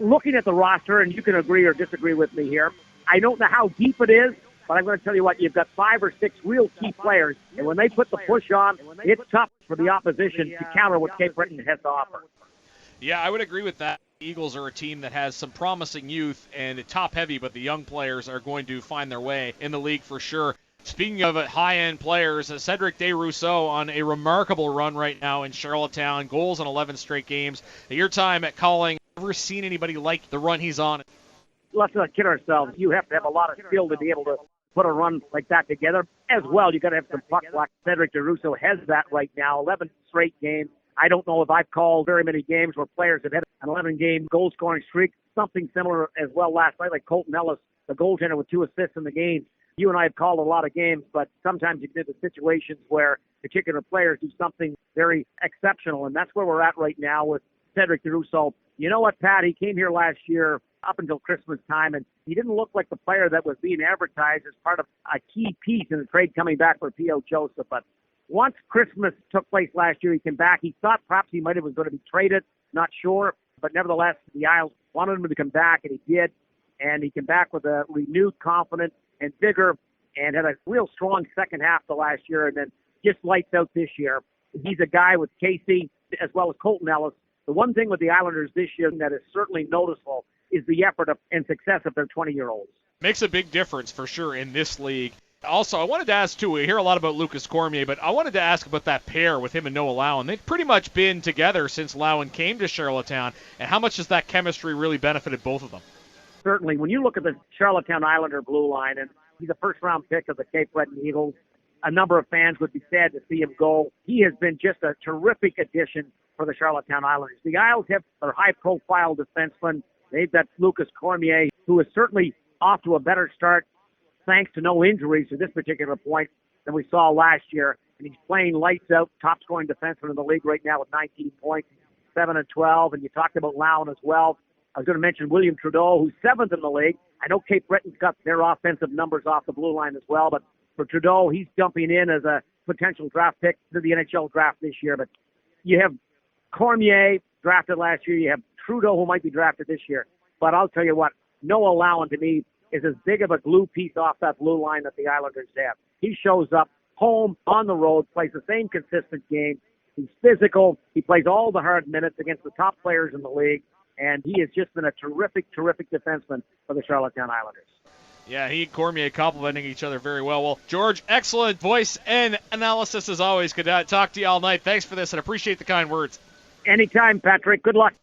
looking at the roster, and you can agree or disagree with me here, I don't know how deep it is, but I'm going to tell you what, you've got 5 or 6 real key players, and when they put the push on, it's tough for the opposition to counter what Cape Breton has to offer. Yeah, I would agree with that. The Eagles are a team that has some promising youth and top-heavy, but the young players are going to find their way in the league for sure. Speaking of high-end players, Cédric Desruisseaux on a remarkable run right now in Charlottetown, goals in 11 straight games. At your time at calling, ever seen anybody like the run he's on? Let's not kid ourselves. You have to have a lot of skill to be able to put a run like that together. As well, you got to have some puck luck. Cédric Desruisseaux has that right now, 11 straight games. I don't know if I've called very many games where players have had an 11-game goal-scoring streak. Something similar as well last night, like Colton Ellis, the goaltender with 2 assists in the game. You and I have called a lot of games, but sometimes you get into situations where particular players do something very exceptional, and that's where we're at right now with Cédric Desruisseaux. You know what, Pat? He came here last year up until Christmas time, and he didn't look like the player that was being advertised as part of a key piece in the trade coming back for P.O. Joseph. But once Christmas took place last year, he came back. He thought perhaps he might have was going to be traded, not sure. But nevertheless, the Isles wanted him to come back, and he did. And he came back with a renewed confidence and vigor and had a real strong second half the last year and then just lights out this year. He's a guy with Casey as well as Colton Ellis. The one thing with the Islanders this year that is certainly noticeable is the effort and success of their 20-year-olds. Makes a big difference for sure in this league. Also, I wanted to ask, too, we hear a lot about Lucas Cormier, but I wanted to ask about that pair with him and Noah Laaouan. They've pretty much been together since Laaouan came to Charlottetown, and how much has that chemistry really benefited both of them? Certainly. When you look at the Charlottetown Islander blue line, and he's a first-round pick of the Cape Breton Eagles, a number of fans would be sad to see him go. He has been just a terrific addition for the Charlottetown Islanders. The Isles have their high-profile defenseman. They've got Lucas Cormier, who is certainly off to a better start thanks to no injuries to this particular point than we saw last year. And he's playing lights out, top-scoring defenseman in the league right now with 19 points, 7 and 12. And you talked about Laaouan as well. I was going to mention William Trudeau, who's 7th in the league. I know Cape Breton's got their offensive numbers off the blue line as well, but for Trudeau, he's jumping in as a potential draft pick to the NHL draft this year. But you have Cormier drafted last year. You have Trudeau, who might be drafted this year. But I'll tell you what, Noah Laaouan, to me, is as big of a glue piece off that blue line that the Islanders have. He shows up home, on the road, plays the same consistent game. He's physical. He plays all the hard minutes against the top players in the league. And he has just been a terrific, terrific defenseman for the Charlottetown Islanders. Yeah, he and Cormier complimenting each other very well. Well, George, excellent voice and analysis as always. Could talk to you all night. Thanks for this and appreciate the kind words. Anytime, Patrick. Good luck.